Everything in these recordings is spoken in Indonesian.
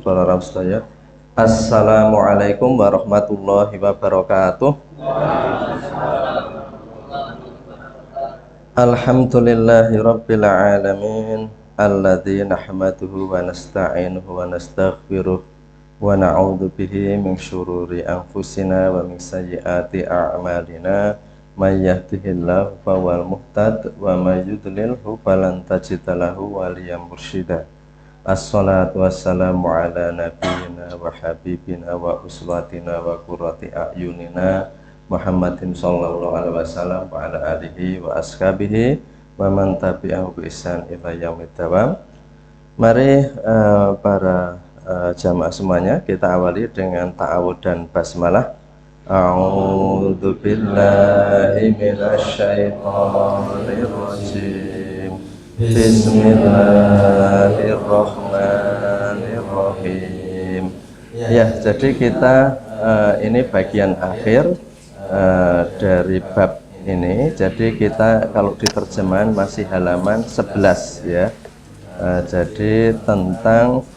para sedaya. Assalamualaikum warahmatullahi wabarakatuh. Alhamdulillahi rabbil alamin, alladzi nahmaduhu wa nasta'inuhu wa nastaghfiruh wa na'udzu bihi min syururi anfusina wa min sayyiati a'malina. May yahdihillahu fawal muhtad wa may yudlilhu falan tajida lahu waliyan mursyida. Assalatu wassalamu ala nabiyyina wa habibina wa uswatina wa qurrati a'yunina Muhammadin sallallahu alaihi wasallam wa ala alihi wa ashabihi wa man tabi'ahu bi ihsan ila yaumid dawam. Mari para jamaah semuanya, kita awali dengan ta'awudz dan basmalah. A'udzu billahi minasyaitonir rajim. Bismillahirrahmanirrahim. Ya, jadi kita ini bagian akhir dari bab ini. Jadi kita kalau diterjemahan masih halaman 11 ya. Jadi tentang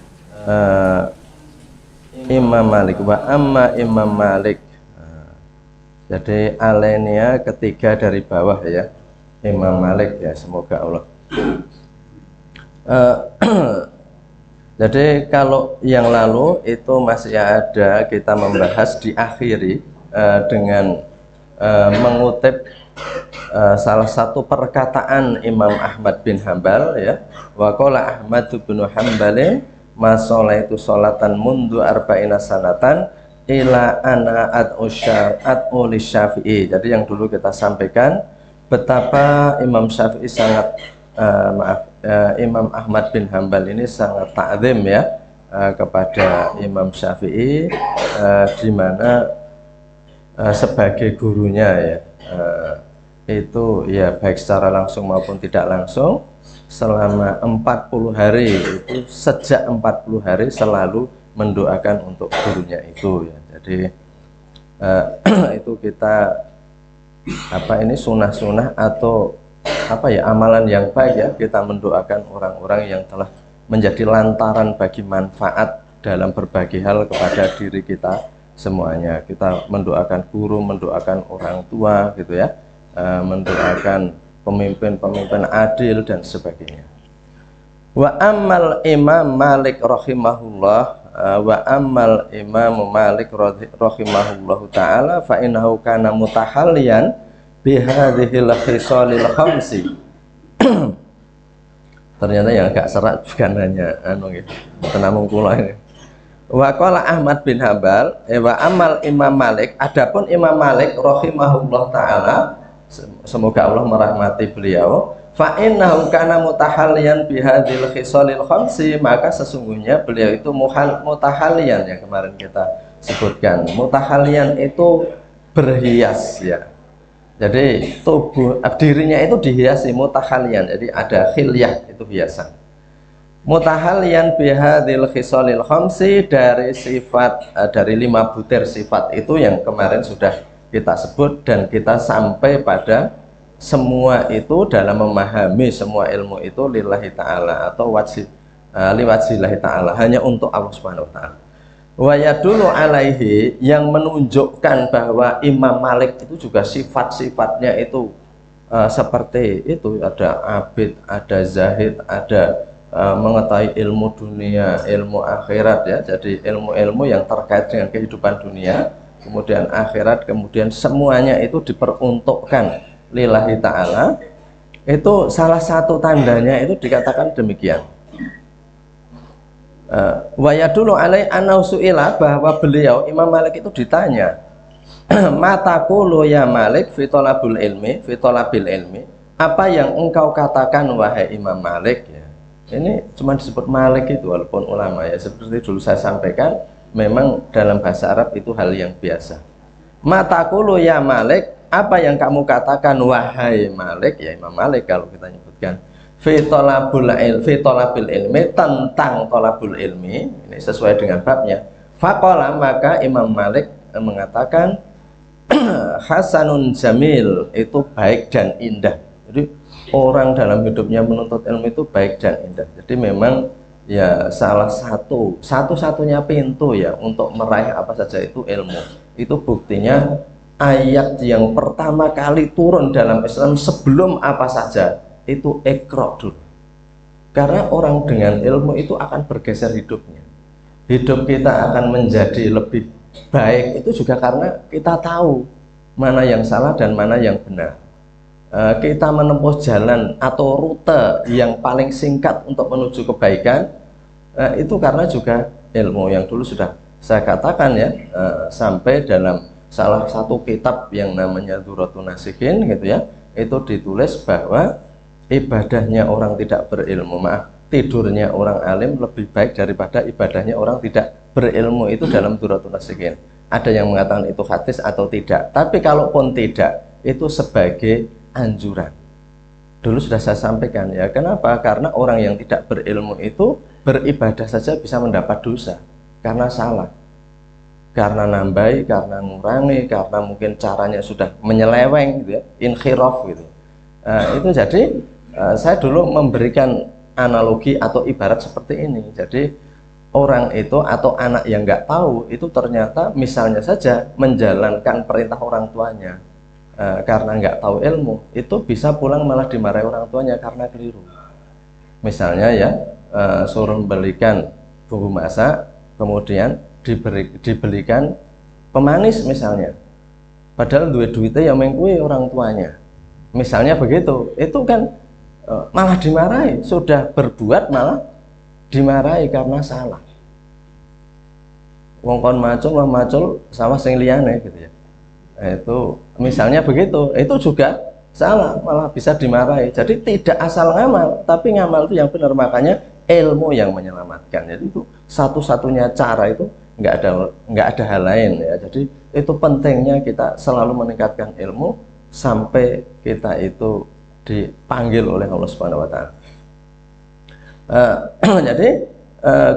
Imam Malik, wa amma Imam Malik. Jadi alenia ketiga dari bawah ya, Imam Malik ya, semoga Allah. Jadi kalau yang lalu itu masih ada, kita membahas diakhiri dengan mengutip salah satu perkataan Imam Ahmad bin Hambal ya. Wa qala Ahmad bin Hambal ma sholaitu sholatan mundu arba'ina sanatan ila ana at'u lisyafi'i. Jadi yang dulu kita sampaikan betapa Imam Syafi'i sangat Imam Ahmad bin Hambal ini sangat ta'zim ya kepada Imam Syafi'i, di mana sebagai gurunya ya, itu ya baik secara langsung maupun tidak langsung selama 40 hari itu, sejak 40 hari selalu mendoakan untuk gurunya itu ya. Jadi itu kita ini sunah-sunah atau amalan yang baik ya, kita mendoakan orang-orang yang telah menjadi lantaran bagi manfaat dalam berbagai hal kepada diri kita semuanya. Kita mendoakan guru, mendoakan orang tua gitu ya, mendoakan pemimpin-pemimpin adil dan sebagainya. Wa ammal Imam Malik rahimahullah, wa ammal Imam Malik rahimahullahu ta'ala fa innahu kana mutahalliyan bihadhil khisalil khamsi. Ternyata yang agak serak bukan hanya tenamung kula ini. Wa qala Ahmad bin Hambal wa ammal Imam Malik, adapun Imam Malik rahimahullah ta'ala, semoga Allah merahmati beliau, fa innahu kana mutahalliyan bihadhil khisalil khamsi, maka sesungguhnya beliau itu mutahalliyan yang kemarin kita sebutkan. Mutahalliyan itu berhias ya. Jadi tubuh dirinya itu dihiasi, mutahalliyan. Jadi ada khilyah, itu hiasan. Mutahalliyan bihadhil khisalil khamsi, dari sifat dari 5 butir sifat itu yang kemarin sudah kita sebut, dan kita sampai pada semua itu dalam memahami semua ilmu itu lillahi ta'ala atau liwajillahi ta'ala, hanya untuk Allah subhanahu wa ta'ala. Wa yadullu alaihi, yang menunjukkan bahwa Imam Malik itu juga sifat-sifatnya itu seperti itu, ada abid, ada zahid, ada mengetahui ilmu dunia, ilmu akhirat ya. Jadi ilmu-ilmu yang terkait dengan kehidupan dunia, kemudian akhirat, kemudian semuanya itu diperuntukkan lillahi ta'ala. Itu salah satu tandanya itu dikatakan demikian. Wa yadullu alai annahu su'ila, bahwa beliau Imam Malik itu ditanya, mataqulu ya Malik fi talabul ilmi, fi talabil ilmi, apa yang engkau katakan wahai Imam Malik ya. Ini cuma disebut Malik itu, walaupun ulama ya, seperti dulu saya sampaikan, memang dalam bahasa Arab itu hal yang biasa. Mataqulu ya Malik, apa yang kamu katakan wahai Malik, ya Imam Malik kalau kita nyebutkan fi talabil ilmi, tentang talabul ilmi, ini sesuai dengan babnya. Faqala, maka Imam Malik mengatakan hasanun jamil, itu baik dan indah. Jadi orang dalam hidupnya menuntut ilmu itu baik dan indah. Jadi memang ya salah satu-satunya pintu ya untuk meraih apa saja itu ilmu. Itu buktinya ayat yang pertama kali turun dalam Islam sebelum apa saja itu Iqra dulu. Karena orang dengan ilmu itu akan bergeser hidupnya. Hidup kita akan menjadi lebih baik itu juga karena kita tahu mana yang salah dan mana yang benar. Kita menempuh jalan atau rute yang paling singkat untuk menuju kebaikan, itu karena juga ilmu yang dulu sudah saya katakan ya, sampai dalam salah satu kitab yang namanya Dzurratun Nasihin gitu ya, itu ditulis bahwa ibadahnya orang tidak berilmu, tidurnya orang alim lebih baik daripada ibadahnya orang tidak berilmu. Itu dalam Dzurratun Nasihin. Ada yang mengatakan itu hadis atau tidak, tapi kalaupun tidak, itu sebagai anjuran. Dulu sudah saya sampaikan ya, kenapa? Karena orang yang tidak berilmu itu beribadah saja bisa mendapat dosa karena salah, karena nambahi, karena ngurangi, karena mungkin caranya sudah menyeleweng gitu ya, inkhiraf gitu. Itu jadi saya dulu memberikan analogi atau ibarat seperti ini. Jadi orang itu atau anak yang nggak tahu itu ternyata misalnya saja menjalankan perintah orang tuanya, karena nggak tahu ilmu, itu bisa pulang malah dimarahi orang tuanya karena keliru. Misalnya ya, suruh belikan bumbu masak, kemudian dibelikan pemanis misalnya, padahal duitnya yang mengkui orang tuanya, misalnya begitu, itu kan malah dimarahi. Sudah berbuat malah dimarahi karena salah. Wong kon macul sama sing liyane gitu ya. Itu misalnya begitu, itu juga salah, malah bisa dimarahi. Jadi tidak asal ngamal, tapi ngamal itu yang benar. Makanya ilmu yang menyelamatkan. Jadi itu satu-satunya cara, itu nggak ada hal lain ya. Jadi itu pentingnya kita selalu meningkatkan ilmu sampai kita itu dipanggil oleh Allah Subhanahu wa Ta'ala. Jadi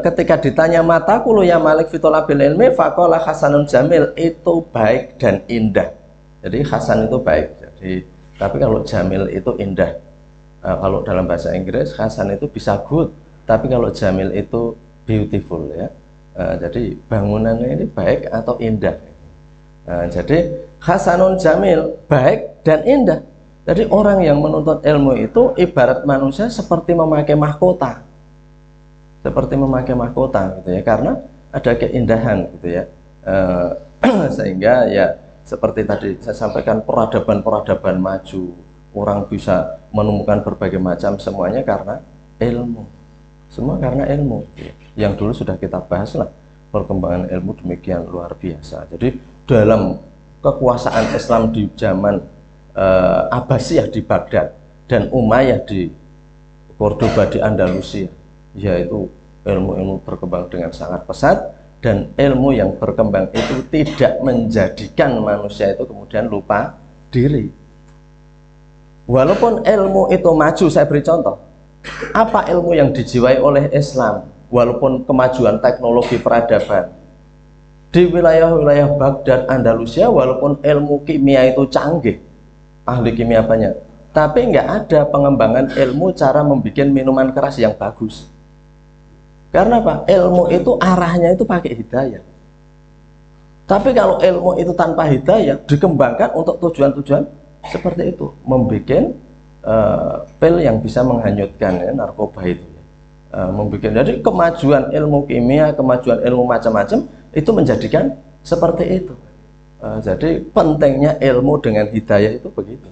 ketika ditanya mataku ya Malik fitolabil ilmi faqala hasanun jamil, itu baik dan indah. Jadi hasan itu baik, jadi tapi kalau jamil itu indah. Kalau dalam bahasa Inggris hasan itu bisa good, tapi kalau jamil itu beautiful ya. Jadi bangunannya ini baik atau indah. Jadi hasanun jamil, baik dan indah. Jadi orang yang menuntut ilmu itu ibarat manusia seperti memakai mahkota. Seperti memakai mahkota gitu ya, karena ada keindahan gitu ya, sehingga ya seperti tadi saya sampaikan, peradaban maju, orang bisa menemukan berbagai macam, semuanya karena ilmu, semua karena ilmu yang dulu sudah kita bahas lah. Perkembangan ilmu demikian luar biasa. Jadi dalam kekuasaan Islam di zaman Abbasiyah di Baghdad dan Umayyah di Cordoba di Andalusia, yaitu ilmu-ilmu berkembang dengan sangat pesat, dan ilmu yang berkembang itu tidak menjadikan manusia itu kemudian lupa diri. Walaupun ilmu itu maju, saya beri contoh, apa ilmu yang dijiwai oleh Islam walaupun kemajuan teknologi peradaban di wilayah-wilayah Baghdad, Andalusia, walaupun ilmu kimia itu canggih, ahli kimia banyak, tapi nggak ada pengembangan ilmu cara membuat minuman keras yang bagus. Karena apa? Ilmu itu arahnya itu pakai hidayah. Tapi kalau ilmu itu tanpa hidayah dikembangkan untuk tujuan-tujuan seperti itu, membuat pil yang bisa menghanyutkan ya, narkoba itu ya. Jadi kemajuan ilmu kimia, kemajuan ilmu macam-macam itu menjadikan seperti itu. Jadi pentingnya ilmu dengan hidayah itu begitu.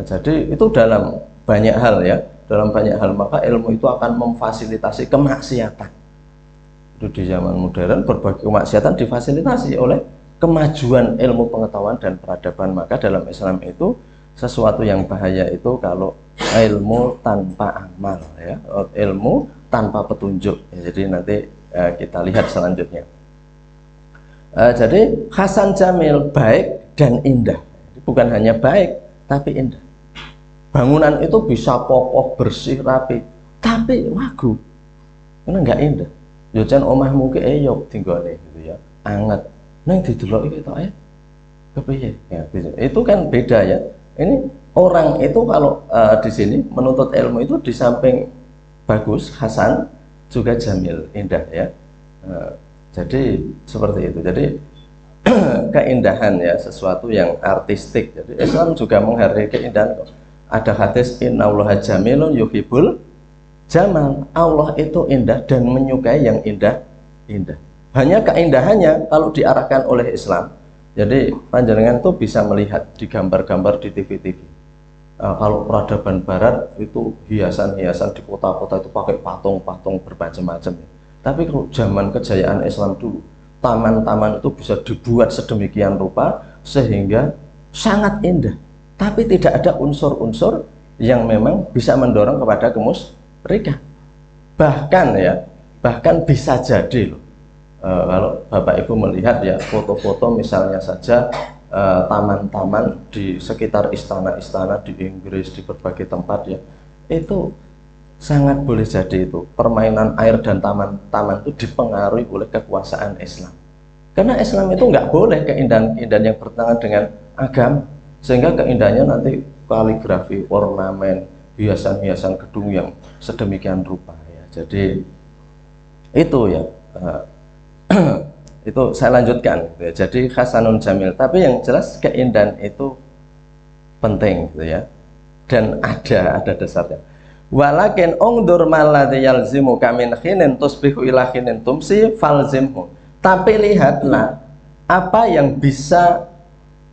Jadi itu dalam banyak hal ya, dalam banyak hal, maka ilmu itu akan memfasilitasi kemaksiatan. Itu di zaman modern berbagai kemaksiatan difasilitasi oleh kemajuan ilmu pengetahuan dan peradaban. Maka dalam Islam itu sesuatu yang bahaya itu kalau ilmu tanpa amal ya, ilmu tanpa petunjuk ya. Jadi nanti kita lihat selanjutnya. Jadi hasan jamil, baik dan indah. Bukan hanya baik tapi indah. Bangunan itu bisa kokoh, bersih, rapi, tapi wagu karena nggak indah. Jojan omahmu ke eyok tinggone gitu ya, anget. Neng didelok iki tok kepiye ya, itu kan beda ya. Ini orang itu kalau di sini menuntut ilmu itu di samping bagus, hasan, juga jamil, indah ya. Jadi seperti itu. Jadi keindahan ya, sesuatu yang artistik. Jadi Islam juga menghargai keindahan. Ada hadis innallaha jamilun yuhibbul jamal. Allah itu indah dan menyukai yang indah. Hanya keindahannya kalau diarahkan oleh Islam. Jadi panjenengan tuh bisa melihat di gambar-gambar di TV-TV. Kalau peradaban Barat itu hiasan-hiasan di kota-kota itu pakai patung-patung bermacam-macam. Tapi kalau zaman kejayaan Islam dulu, taman-taman itu bisa dibuat sedemikian rupa sehingga sangat indah. Tapi tidak ada unsur-unsur yang memang bisa mendorong kepada kemusyrikan. Bahkan bisa jadi loh. Kalau Bapak Ibu melihat ya foto-foto misalnya saja taman-taman di sekitar istana-istana di Inggris, di berbagai tempat ya, itu sangat boleh jadi itu permainan air dan taman-taman itu dipengaruhi oleh kekuasaan Islam. Karena Islam itu nggak boleh keindahan-keindahan yang bertentangan dengan agama, sehingga keindahannya nanti kaligrafi, ornamen, hiasan-hiasan gedung yang sedemikian rupa ya. Jadi itu ya. Itu saya lanjutkan gitu ya. Jadi hasanun jamil, tapi yang jelas keindahan itu penting gitu ya, dan ada dasarnya. Walakin ungdur maladhi yalzimu kamin khinin tusbihu ila khinin tumsi falzimhu. Tapi lihatlah apa yang bisa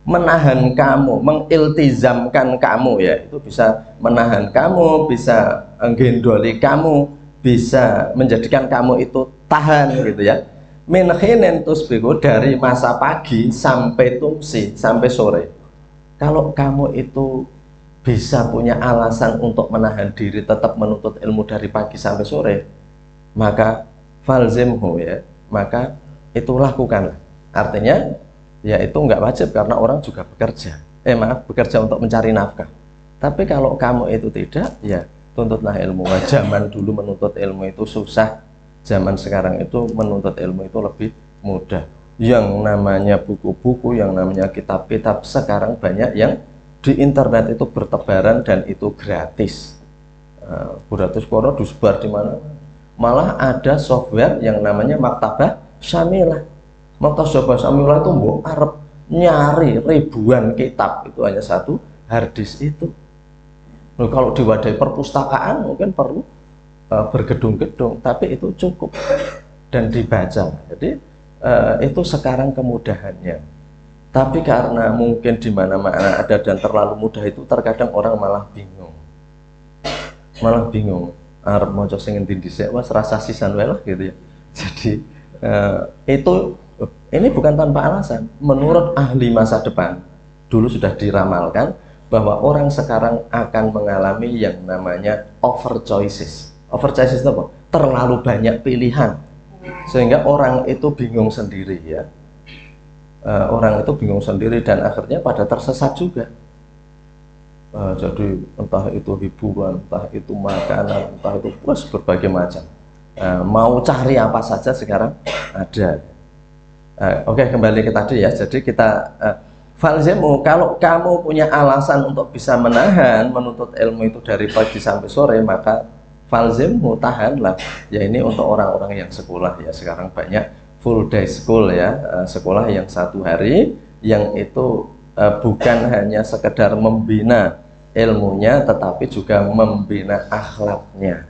menahan kamu, mengiltizamkan kamu ya, itu bisa menahan kamu, bisa menggendoli kamu, bisa menjadikan kamu itu tahan gitu ya. Min khinin tusbihu, dari masa pagi sampai tumsi, sampai sore. Kalau kamu itu bisa punya alasan untuk menahan diri tetap menuntut ilmu dari pagi sampai sore, maka falzimhu ya, maka itu lakukan. Artinya ya itu nggak wajib karena orang juga bekerja, bekerja untuk mencari nafkah. Tapi kalau kamu itu tidak, ya tuntutlah ilmu. Zaman dulu menuntut ilmu itu susah, zaman sekarang itu menuntut ilmu itu lebih mudah. Yang namanya buku-buku, yang namanya kitab-kitab sekarang banyak yang di internet itu bertebaran dan itu gratis. Gratis koro disebar di mana. Malah ada software yang namanya Maktabah Syamilah. Maktabah Syamilah itu mbok arep nyari ribuan kitab, itu hanya satu harddisk itu. Loh, kalau di wadah perpustakaan mungkin perlu bergedung-gedung, tapi itu cukup dan dibaca. Jadi itu sekarang kemudahannya. Tapi karena mungkin di mana-mana ada dan terlalu mudah, itu terkadang orang malah bingung. Arep maca sing endi dhisik wis rasa sisan wae lah gitu ya. Jadi ini bukan tanpa alasan. Menurut ahli masa depan dulu sudah diramalkan bahwa orang sekarang akan mengalami yang namanya over choices. Over choices itu apa? Terlalu banyak pilihan sehingga orang itu bingung sendiri ya. Orang itu bingung sendiri dan akhirnya pada tersesat juga. Jadi entah itu hiburan, entah itu makanan, entah itu berbagai macam. Mau cari apa saja sekarang ada. Oke, kembali ke tadi ya. Jadi kita falzimu, kalau kamu punya alasan untuk bisa menahan menuntut ilmu itu dari pagi sampai sore, maka falzimu, tahanlah. Ya ini untuk orang-orang yang sekolah ya, sekarang banyak full day school ya, sekolah yang satu hari, yang itu bukan hanya sekedar membina ilmunya tetapi juga membina akhlaknya.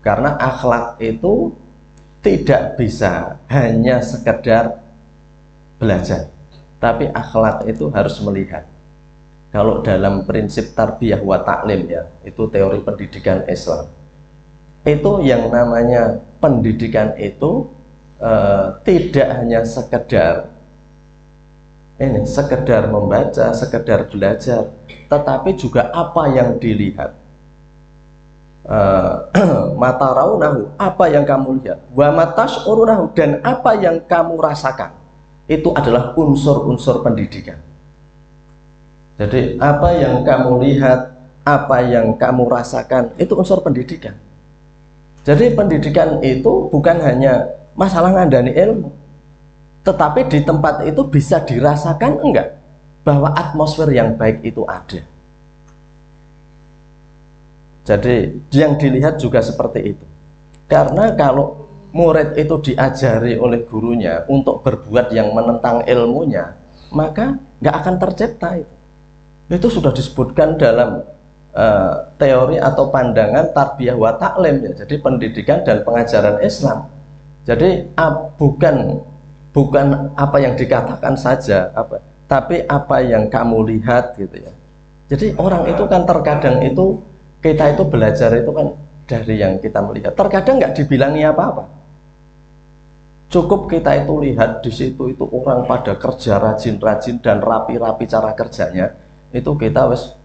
Karena akhlak itu tidak bisa hanya sekedar belajar, tapi akhlak itu harus melihat. Kalau dalam prinsip tarbiyah wa ta'lim ya, itu teori pendidikan Islam, itu yang namanya pendidikan itu tidak hanya sekedar membaca, sekedar belajar, tetapi juga apa yang dilihat. Mata raunahu, apa yang kamu lihat, wa matash'urunahu, dan apa yang kamu rasakan, itu adalah unsur-unsur pendidikan. Jadi apa yang kamu lihat, apa yang kamu rasakan, itu unsur pendidikan. Jadi pendidikan itu bukan hanya masalah ngandani ilmu, tetapi di tempat itu bisa dirasakan enggak bahwa atmosfer yang baik itu ada. Jadi yang dilihat juga seperti itu. Karena kalau murid itu diajari oleh gurunya untuk berbuat yang menentang ilmunya, maka nggak akan tercipta itu. Itu sudah disebutkan dalam teori atau pandangan tarbiyah wa ta'lim, ya. Jadi pendidikan dan pengajaran Islam. Jadi bukan apa yang dikatakan saja, tapi apa yang kamu lihat gitu ya. Jadi orang itu kan terkadang itu kita itu belajar itu kan dari yang kita melihat. Terkadang nggak dibilangi apa-apa. Cukup kita itu lihat di situ itu orang pada kerja rajin-rajin dan rapi-rapi cara kerjanya, itu kita wes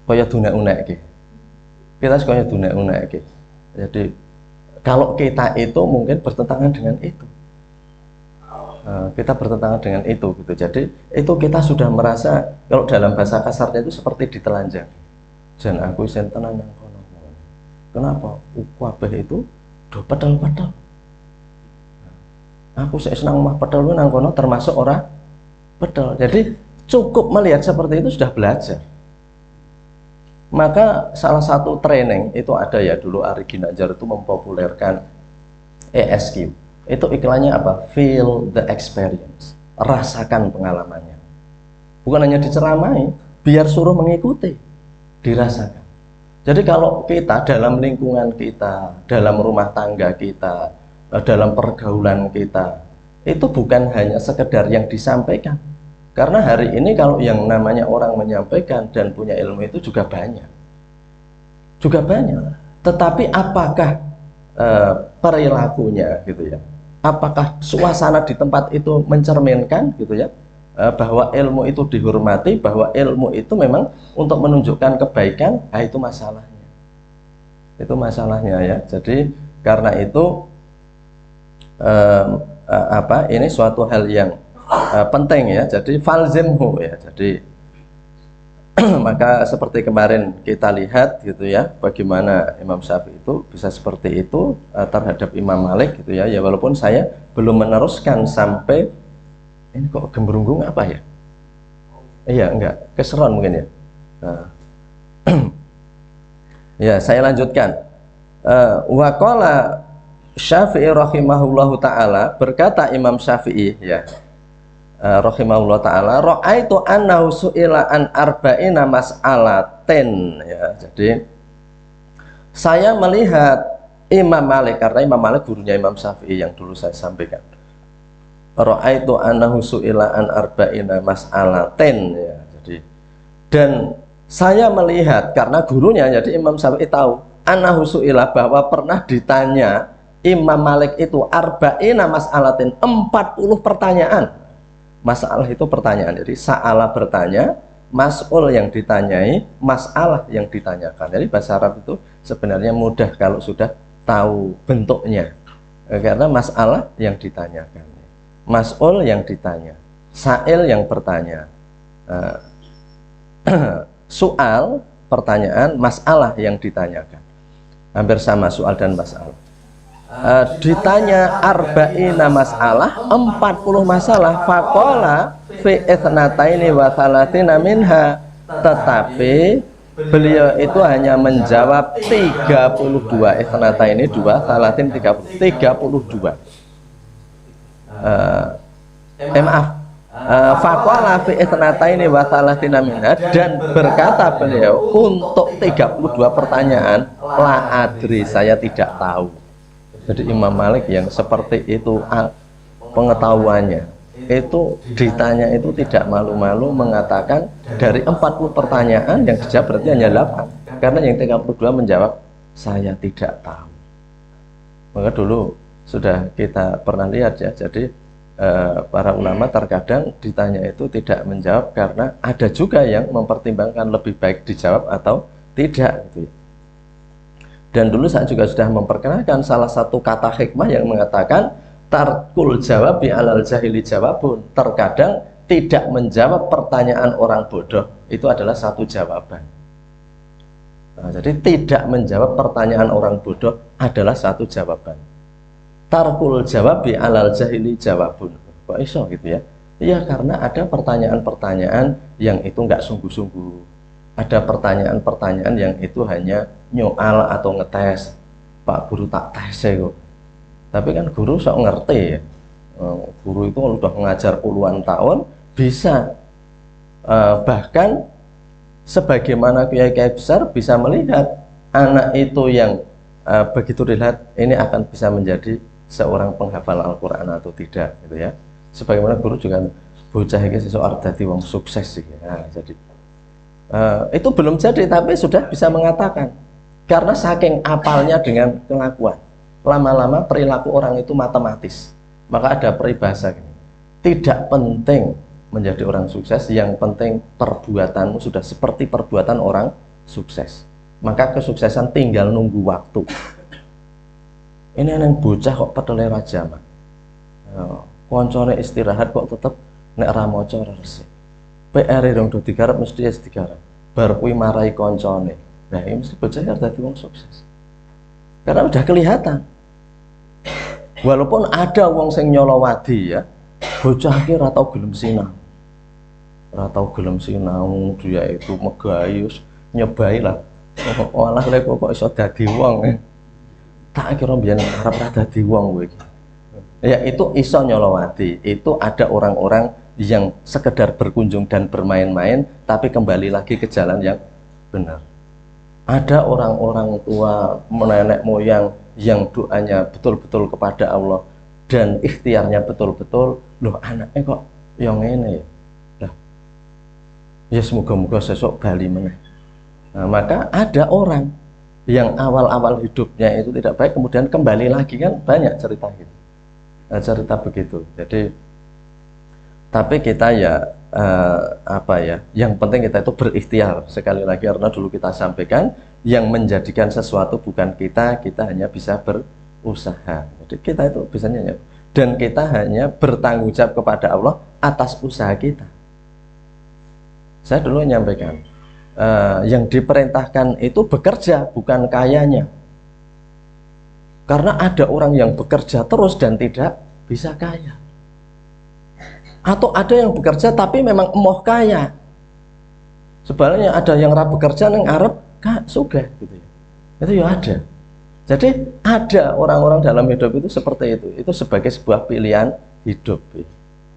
kaya dunek-unek iki. Kita kaya dunek-unek iki. Jadi kalau kita itu mungkin bertentangan dengan itu. Kita bertentangan dengan itu gitu. Jadi itu kita sudah merasa, kalau dalam bahasa kasarnya itu seperti ditelanjang. Jan aku sen tenan nang kono. Kenapa? Kabeh itu do pedal-pedal. Aku sik senang mah pedal nang kono termasuk orang pedal. Jadi cukup melihat seperti itu sudah belajar. Maka salah satu training itu ada ya, dulu Ari Ginanjar itu mempopulerkan ESQ. Itu iklannya apa? Feel the experience. Rasakan pengalamannya. Bukan hanya diceramai, biar suruh mengikuti, dirasakan. Jadi kalau kita dalam lingkungan kita, dalam rumah tangga kita, dalam pergaulan kita, itu bukan hanya sekedar yang disampaikan. Karena hari ini kalau yang namanya orang menyampaikan dan punya ilmu itu juga banyak. Juga banyak. Tetapi apakah perilakunya gitu ya? Apakah suasana di tempat itu mencerminkan gitu ya? Bahwa ilmu itu dihormati, bahwa ilmu itu memang untuk menunjukkan kebaikan, itu masalahnya. Itu masalahnya ya. Jadi karena itu ini suatu hal yang penting ya. Jadi falzimhu ya. Jadi maka seperti kemarin kita lihat gitu ya, bagaimana Imam Syafi'i itu bisa seperti itu terhadap Imam Malik gitu ya. Ya walaupun saya belum meneruskan sampai ini kok gembrunggung apa ya? Iya enggak, keseron mungkin ya. Ya saya lanjutkan. Waqala Syafi'i rahimahullahu ta'ala, berkata Imam Syafi'i ya rahimahullah ta'ala, ra'aitu annahu su'ila an arba'ina mas'alatin ya. Jadi saya melihat Imam Malik, karena Imam Malik gurunya Imam Syafi'i yang dulu saya sampaikan. Ra'aitu annahu su'ila an arba'ina mas'alatin ya. Jadi dan saya melihat, karena gurunya jadi Imam Syafi'i tahu annahu su'ila, bahwa pernah ditanya Imam Malik itu arba'ina mas'alatin, 40 pertanyaan. Masalah itu pertanyaan, jadi sa'ala bertanya, mas'ul yang ditanyai, mas'alah yang ditanyakan. Jadi bahasa Arab itu sebenarnya mudah kalau sudah tahu bentuknya, karena mas'alah yang ditanyakan, mas'ul yang ditanya, sa'il yang bertanya, soal pertanyaan, mas'alah yang ditanyakan. Hampir sama soal dan mas'alah. Ditanya arba'ina masalah, 40 masalah, faqala fi ithnataini wa thalathina minha, tetapi beliau itu hanya menjawab 32, ithnataini 2, thalathin 32. Maaf, faqala fi ithnataini wa thalathina minha, dan berkata beliau untuk 32 pertanyaan, la adri, saya tidak tahu. Jadi Imam Malik yang seperti itu pengetahuannya, itu ditanya itu tidak malu-malu mengatakan dari 40 pertanyaan yang dijawab berarti hanya 8, karena yang 32 menjawab saya tidak tahu. Maka dulu sudah kita pernah lihat ya, jadi para ulama terkadang ditanya itu tidak menjawab karena ada juga yang mempertimbangkan lebih baik dijawab atau tidak gitu ya. Dan dulu saya juga sudah memperkenalkan salah satu kata hikmah yang mengatakan tarkul jawabi alal jahili jawabun. Terkadang tidak menjawab pertanyaan orang bodoh itu adalah satu jawaban. Nah, jadi tidak menjawab pertanyaan orang bodoh adalah satu jawaban. Tarkul jawabi alal jahili jawabun. Kok iso gitu ya? Iya, karena ada pertanyaan-pertanyaan yang itu nggak sungguh-sungguh. Ada pertanyaan-pertanyaan yang itu hanya nyoal atau ngetes. Pak Guru tak tese kok. Tapi kan guru sok ngerti ya. Guru itu udah mengajar puluhan tahun, bisa bahkan sebagaimana kiai-kiai besar bisa melihat anak itu yang begitu dilihat ini akan bisa menjadi seorang penghafal Al-Quran atau tidak gitu ya. Sebagaimana guru juga bocah ini seseorang jadi wong sukses sih. Nah, jadi itu belum jadi tapi sudah bisa mengatakan karena saking apalnya dengan kelakuan. Lama-lama perilaku orang itu matematis. Maka ada peribahasa gini, tidak penting menjadi orang sukses, yang penting perbuatanmu sudah seperti perbuatan orang sukses. Maka kesuksesan tinggal nunggu waktu. Ini yang bocah kok pedele ra jaman. Koncone istirahat kok tetep nek ra maca resik. PR dong do digarap mesti ya digarap. Bar kuwi marai koncone. Nah, ini mesti bocah harus dadi wong sukses. Karena udah kelihatan. Walaupun ada wong sing nyolowadi ya, bocah ki ora tau gelem sinau. Ora tau gelem sinau, dia itu megayus, nyebai lah. Olah lek kok iso dadi wong. Tak kira mbiyen arep ra dadi wong kowe iki. Ya itu iso nyolowadi. Itu ada orang-orang yang sekedar berkunjung dan bermain-main tapi kembali lagi ke jalan yang benar. Ada orang-orang tua, nenek moyang yang doanya betul-betul kepada Allah dan ikhtiarnya betul-betul, loh anaknya kok yang ini ya. Nah, ya semoga-moga sesok bali meneh. Nah, maka ada orang yang awal-awal hidupnya itu tidak baik kemudian kembali lagi, kan banyak cerita gitu. Nah, cerita begitu. Jadi tapi kita ya apa ya, yang penting kita itu berikhtiar sekali lagi, karena dulu kita sampaikan yang menjadikan sesuatu bukan kita hanya bisa berusaha. Jadi kita itu bisanya dan kita hanya bertanggung jawab kepada Allah atas usaha kita. Saya dulu menyampaikan yang diperintahkan itu bekerja, bukan kayanya. Karena ada orang yang bekerja terus dan tidak bisa kaya. Atau ada yang bekerja tapi memang emoh kaya. Sebaliknya ada yang rap bekerja yang Arab kak suga gitu ya. Itu ya ada. Jadi ada orang-orang dalam hidup itu seperti itu. Itu sebagai sebuah pilihan hidup.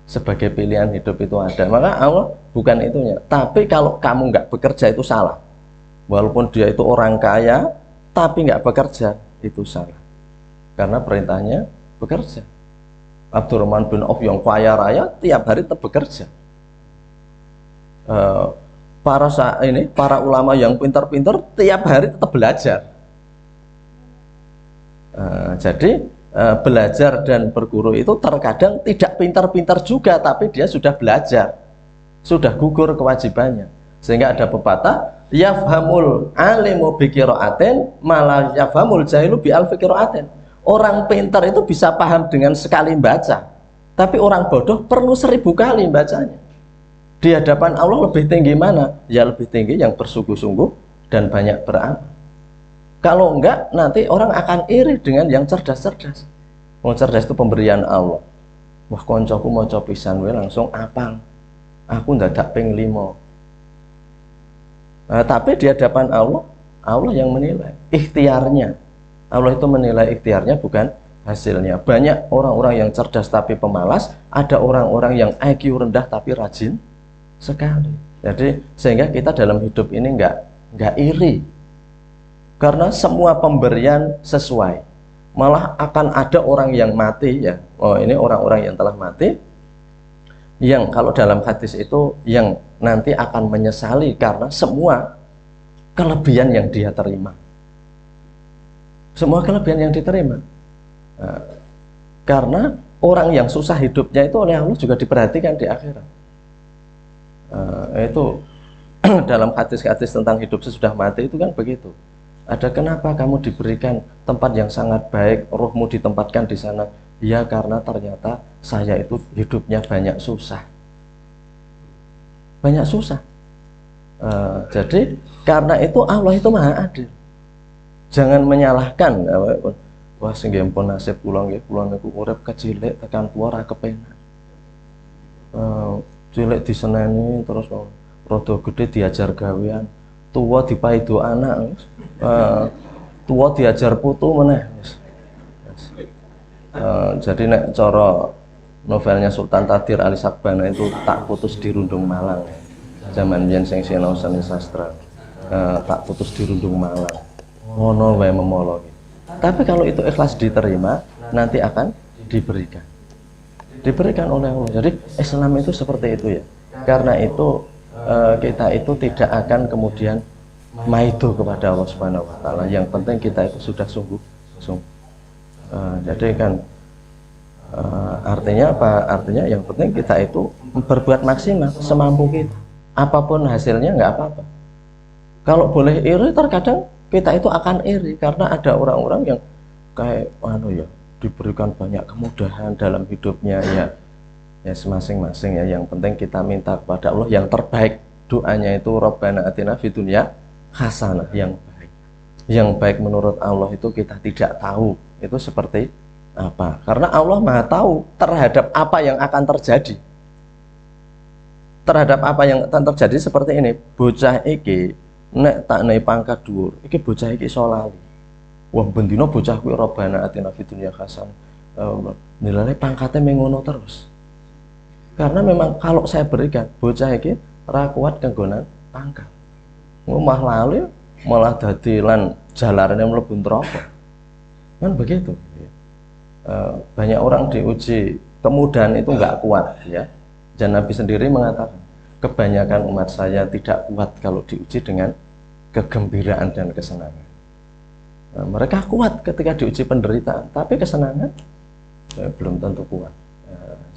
Sebagai pilihan hidup itu ada. Maka Allah bukan itunya. Tapi kalau kamu nggak bekerja itu salah. Walaupun dia itu orang kaya tapi nggak bekerja itu salah. Karena perintahnya bekerja. Abdurrahman bin Auf yang kaya raya tiap hari tetap bekerja. Para ulama yang pintar-pintar tiap hari tetap belajar. Jadi belajar dan berguru itu terkadang tidak pintar-pintar juga, tapi dia sudah belajar, sudah gugur kewajibannya. Sehingga ada pepatah, yafhamul alimu bi qiraatin malah yafhamul jahilu bi alfi qiraatin. Orang pintar itu bisa paham dengan sekali baca, tapi orang bodoh perlu 1000 kali bacanya. Di hadapan Allah lebih tinggi mana? Ya lebih tinggi yang bersungguh-sungguh dan banyak beramal. Kalau enggak, nanti orang akan iri dengan yang cerdas-cerdas. Yang cerdas itu pemberian Allah. Wah, koncoku mau pisan we langsung apal. Aku ndadak ping 5. Tapi di hadapan Allah, Allah yang menilai ikhtiarnya. Allah itu menilai ikhtiarnya bukan hasilnya. Banyak orang-orang yang cerdas tapi pemalas, ada orang-orang yang IQ rendah tapi rajin sekali. Jadi sehingga kita dalam hidup ini nggak iri, karena semua pemberian sesuai. Malah akan ada orang yang mati ya. Oh, ini orang-orang yang telah mati, yang kalau dalam hadis itu yang nanti akan menyesali karena semua kelebihan yang dia terima. Semua kelebihan yang diterima. Nah, karena orang yang susah hidupnya itu oleh Allah juga diperhatikan di akhirat. Itu dalam hadis-hadis tentang hidup sesudah mati itu kan begitu. Ada kenapa kamu diberikan tempat yang sangat baik, ruhmu ditempatkan di sana? Ya karena ternyata saya itu hidupnya banyak susah. Banyak susah. Jadi karena itu Allah itu maha adil. Jangan menyalahkan. Wah sing pun nasib kula nggih, kula niku urip kecilik tekan tuwa ra kepenak. Cilik diseneni terus rada gede diajar gawean, tuwa dipaido anak. tua diajar putu meneh. Jadi nek cara novelnya Sultan Tadir Ali Sakbana itu tak putus di Rundung Malang. Zaman biyen sing sinau seni sastra. Tak putus di Rundung Malang. Ngono wae memolo. Tapi kalau itu ikhlas diterima, nanti akan diberikan. Diberikan oleh Allah. Jadi Islam itu seperti itu ya. Karena itu kita itu tidak akan kemudian maido kepada Allah Subhanahu wa taala. Yang penting kita itu sudah sungguh. Jadi kan artinya apa? Artinya yang penting kita itu berbuat maksimal semampu kita. Apapun hasilnya nggak apa-apa. Kalau boleh iri, terkadang kita itu akan iri karena ada orang-orang yang kayak ya diberikan banyak kemudahan dalam hidupnya ya masing-masing ya. Yang penting kita minta kepada Allah yang terbaik. Doanya itu Rabbana atina fid dunya hasanah, yang baik. Yang baik menurut Allah itu kita tidak tahu itu seperti apa, karena Allah Maha tahu terhadap apa yang akan terjadi. Terhadap apa yang akan terjadi seperti ini, bocah iki nek tak naik pangkat dhuwur, iki bocah iki iso lali. Wah bendina bocah kuwi Rabbana atina fid dunya hasanah. Nilai pangkatnya mengono terus. Karena memang kalau saya berikan bocah iki ra kuat kanggonan pangkat. Ngomah lali malah dadi lan jalarane mlebu neraka. Kan begitu. Banyak orang diuji kemudahan itu nggak kuat ya. Dan Nabi sendiri mengatakan kebanyakan umat saya tidak kuat kalau diuji dengan kegembiraan dan kesenangan. Mereka kuat ketika diuji penderitaan, tapi kesenangan belum tentu kuat.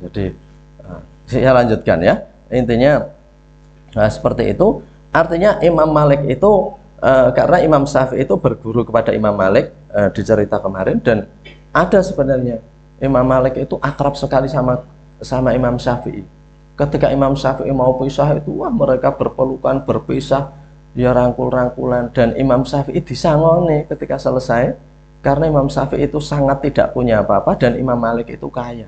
Jadi saya lanjutkan ya. Intinya seperti itu. Artinya Imam Malik itu karena Imam Syafi'i itu berguru kepada Imam Malik di cerita kemarin, dan ada sebenarnya Imam Malik itu akrab sekali sama Imam Syafi'i. Ketika Imam Syafi'i mau pisah itu wah mereka berpelukan, berpisah, ya rangkul-rangkulan, dan Imam Syafi'i disangoni ketika selesai karena Imam Syafi'i itu sangat tidak punya apa-apa dan Imam Malik itu kaya.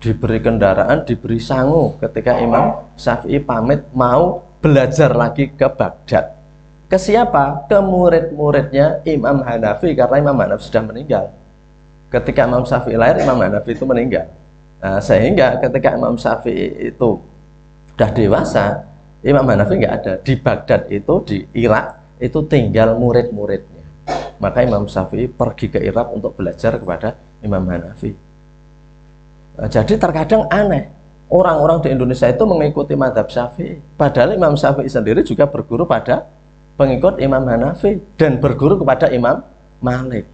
Diberi kendaraan, diberi sangu ketika Imam Syafi'i pamit mau belajar lagi ke Baghdad. Ke siapa? Ke murid-muridnya Imam Hanafi, karena Imam Hanafi sudah meninggal. Ketika Imam Syafi'i lahir, Imam Hanafi itu meninggal. Sehingga ketika Imam Syafi'i itu sudah dewasa, Imam Hanafi nggak ada. Di Baghdad itu, di Irak, itu tinggal murid-muridnya. Maka Imam Syafi'i pergi ke Irak untuk belajar kepada Imam Hanafi. Jadi terkadang aneh, orang-orang di Indonesia itu mengikuti mazhab Syafi'i. Padahal Imam Syafi'i sendiri juga berguru pada pengikut Imam Hanafi dan berguru kepada Imam Malik.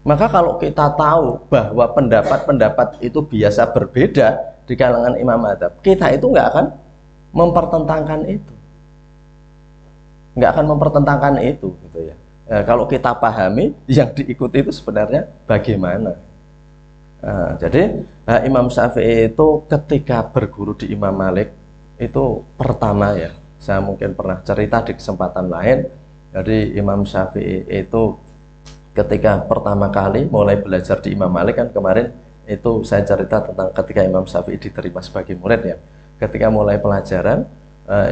Maka kalau kita tahu bahwa pendapat-pendapat itu biasa berbeda di kalangan imam mazhab, kita itu nggak akan mempertentangkan itu, gitu ya. Kalau kita pahami yang diikuti itu sebenarnya bagaimana. Jadi Imam Syafi'i itu ketika berguru di Imam Malik itu pertama ya, saya mungkin pernah cerita di kesempatan lain. Jadi Imam Syafi'i itu ketika pertama kali mulai belajar di Imam Malik, kan kemarin itu saya cerita tentang ketika Imam Syafi'i diterima sebagai murid ya. Ketika mulai pelajaran,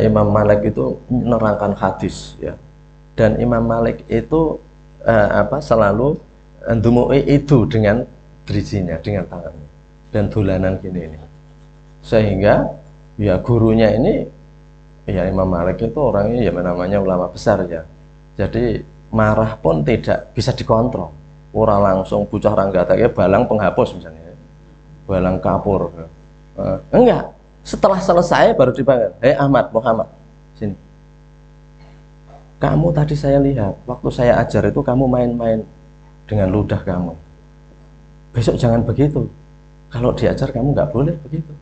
Imam Malik itu menerangkan hadis ya. Dan Imam Malik itu selalu ndumu'i itu dengan drijinya, dengan tangannya. Dan dolanan gini ini. Sehingga ya gurunya ini ya Imam Malik itu orangnya ya namanya ulama besar ya. Jadi marah pun tidak bisa dikontrol. Orang langsung bocah ranggatake balang penghapus misalnya. Balang kapur. Enggak. Setelah selesai baru dipanggil. Hei Ahmad, Muhammad, sini. Kamu tadi saya lihat waktu saya ajar itu kamu main-main dengan ludah kamu. Besok jangan begitu. Kalau diajar kamu nggak boleh begitu.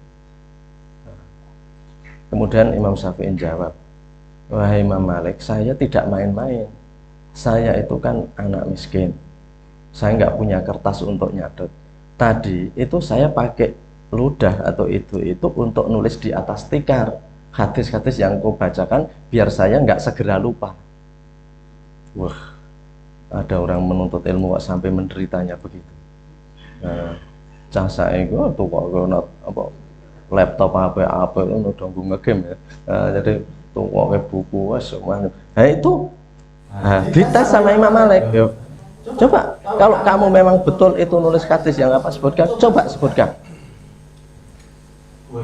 Kemudian Imam Syafi'i jawab, wahai Imam Malik, saya tidak main-main. Saya itu kan anak miskin. Saya nggak punya kertas untuk nyatet. Tadi itu saya pakai ludah atau itu untuk nulis di atas tikar hadis-hadis yang kau bacakan biar saya nggak segera lupa. Wah, ada orang menuntut ilmu sampai menderitanya begitu. Cah saya itu tuh kok laptop apa itu udah ngegame ya. Jadi tuh buku semua. Nah itu dites sama Imam Malik. Coba kalau kamu memang betul itu nulis hadis yang apa sebutkan, coba sebutkan.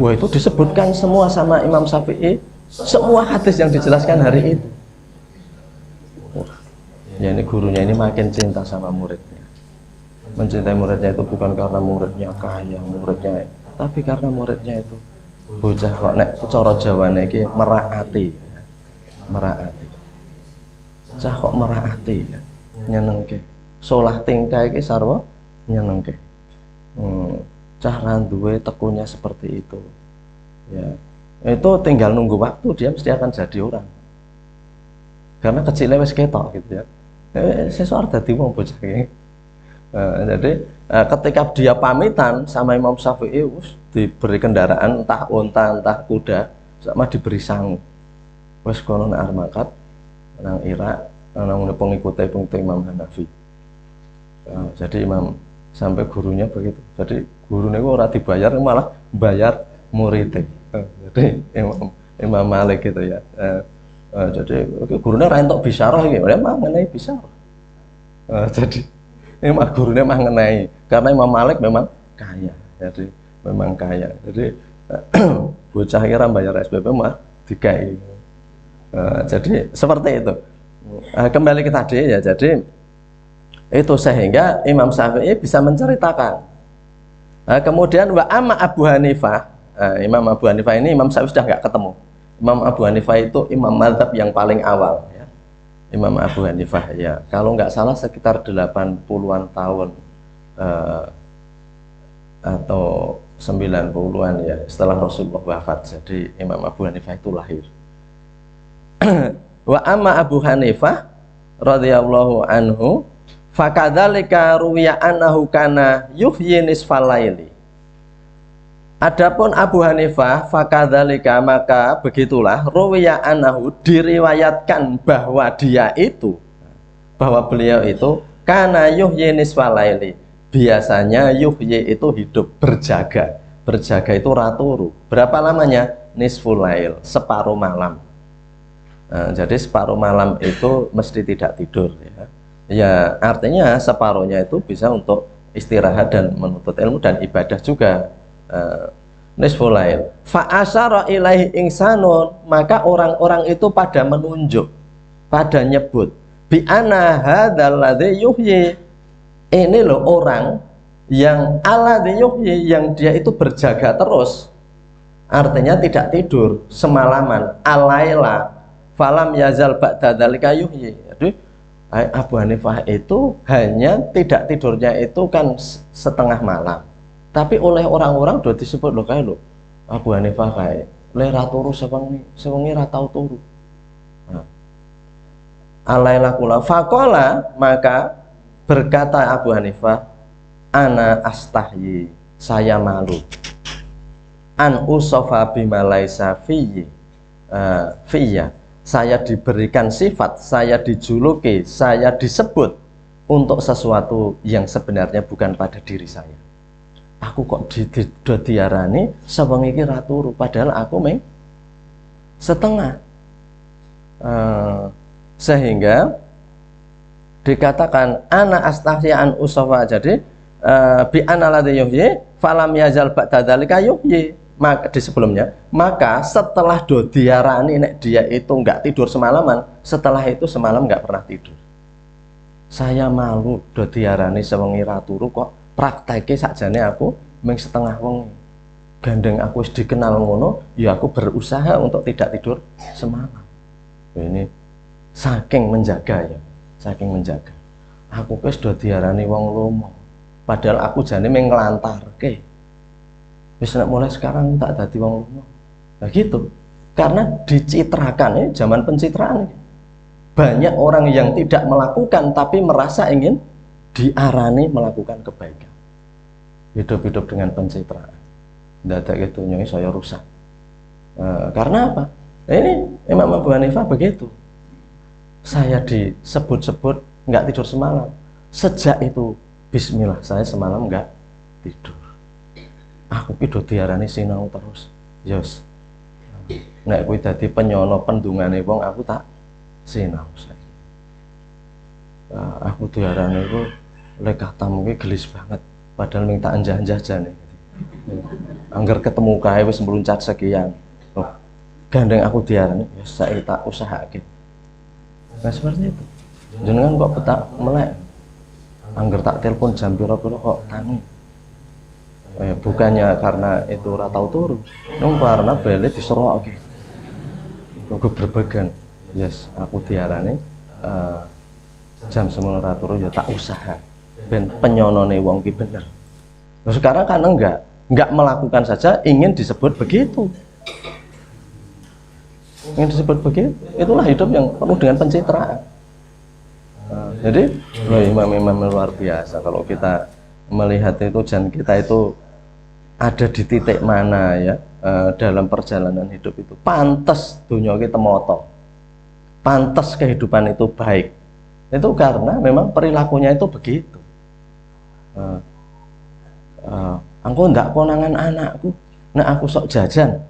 Wah, itu disebutkan semua sama Imam Syafi'i, semua hadis yang dijelaskan hari itu. Ya ini gurunya ini makin cinta sama muridnya. Mencintai muridnya itu bukan karena muridnya kaya, muridnya, tapi karena muridnya itu bocah kok nek cara Jawane iki meraati. Meraati. Cah kok meraati ya. Nyenengke. Solah tingkah iki sarwa nyenengke. Cah ra duwe tekunya seperti itu. Ya. Itu tinggal nunggu waktu dia mesti akan jadi orang. Karena kecilnya wis ketok gitu ya. Sesuk dadi wong bocah iki. Jadi ketika dia pamitan sama Imam Syafi'i diberi kendaraan entah unta entah kuda sama diberi sangu wes kono nang arep nang Irak nang pengikut Imam Hanafi. Jadi Imam sampai gurunya begitu, jadi gurunya itu ora dibayar malah bayar muridnya. Jadi Imam Malik gitu ya. Jadi gurunya ra entuk bisyarah iki memang mengenai bisyarah. Jadi Imam gurunya mah ngenai karena Imam Malik memang kaya, jadi memang kaya. Jadi bocah kira bayar SPP mah dikai. Jadi seperti itu. Kembali ke tadi ya, jadi itu sehingga Imam Syafi'i bisa menceritakan. Kemudian wa amma Abu Hanifah, Imam Abu Hanifah ini Imam Syafi'i sudah nggak ketemu. Imam Abu Hanifah itu imam mazhab yang paling awal. Imam Abu Hanifah ya, kalau nggak salah sekitar 80-an tahun atau 90-an ya setelah Rasulullah wafat. Jadi Imam Abu Hanifah itu lahir. Wa amma Abu Hanifah radhiyallahu anhu fakadzalika ruwiya annahu kana yuhyi nisfal laili. Adapun Abu Hanifah fakadzalika maka begitulah ruwiya annahu diriwayatkan bahwa dia itu bahwa beliau itu kana yuhyi nisfal laili. Biasanya yuhyi itu hidup berjaga. Berjaga itu raturu. Berapa lamanya? Nisful lail, separuh malam. Jadi separuh malam itu mesti tidak tidur ya. Ya artinya separuhnya itu bisa untuk istirahat dan menuntut ilmu dan ibadah juga. Nisful lail fa asyara ilaihi insanun, maka orang-orang itu pada menunjuk, pada nyebut bi anna hadzal ladzi yuhyi, ini loh orang yang alladzi yuhyi, yang dia itu berjaga terus, artinya tidak tidur semalaman, alaila falam yazal ba'da dzalika yuhyi. Jadi Abu Hanifah itu hanya tidak tidurnya itu kan setengah malam, tapi oleh orang-orang sudah disebut loh kayak lo Abu Hanifah kayak le raturu sewengi ra tau turu. Alaila kula faqala, maka berkata Abu Hanifah, ana astahyi, saya malu, an usofa bima laisa fiyya, saya diberikan sifat, saya dijuluki, saya disebut untuk sesuatu yang sebenarnya bukan pada diri saya. Aku kok diarani sewengi iki ra turu, padahal aku meng setengah. Sehingga dikatakan ana astahyan usafa, jadi bi ana ladzi yuhyi falam yazal ba'da dzalika yuhyi, maka di sebelumnya, maka setelah do diarani nek dia itu enggak tidur semalaman, setelah itu semalam enggak pernah tidur. Saya malu do diarani sewengi ra turu kok prakteke sakjane aku mung setengah wong. Gandeng aku wis dikenal ngono, ya aku berusaha untuk tidak tidur semalam. Ini saking menjaga ya, saking menjaga. Aku wis do diarani wong lomo, padahal aku jane mung nglantarke. Wis nek mulai sekarang tak dadi wong lomo. Nah gitu. Karena dicitrakan ya, zaman pencitraan. Banyak orang yang tidak melakukan tapi merasa ingin diarani melakukan kebaikan. Hidup-hidup dengan pencitraan. Dadak gitu nyoi saya rusak. Karena apa? Nah, ini Imam Abu Hanifah begitu. Saya disebut-sebut nggak tidur semalam. Sejak itu bismillah saya semalam nggak tidur. Aku ki do diarani sinau terus. Yos. Nek kuwi dadi penyono pendungane wong aku tak sinau saiki. Aku diarani iku lek tamu ki gelis banget padahal minta anjah-anjah jane. Angger ketemu kae wis meluncat sekian. Oh, gandeng aku diarani ya saiki tak usahake. Nah seperti itu. Jenengan kok petak melek. Angger tak telepon jam pira-pira kok tangi. Bukannya karena itu ora tau turu. Nung karena bele diserokke. Kok berbegan. Yes, aku diarani jam semono ora turu ya tak usaha ben penyonone wong ki bener. Nah, sekarang kan enggak melakukan saja ingin disebut begitu. Ingin disebut begitu. Itulah hidup yang penuh dengan pencitraan. Jadi imam-imam luar biasa kalau kita melihat itu dan kita itu ada di titik mana ya dalam perjalanan hidup itu. Pantes dunia kita moto. Pantes kehidupan itu baik. Itu karena memang perilakunya itu begitu. Aku ndak konangan anakku, nek aku sok jajan.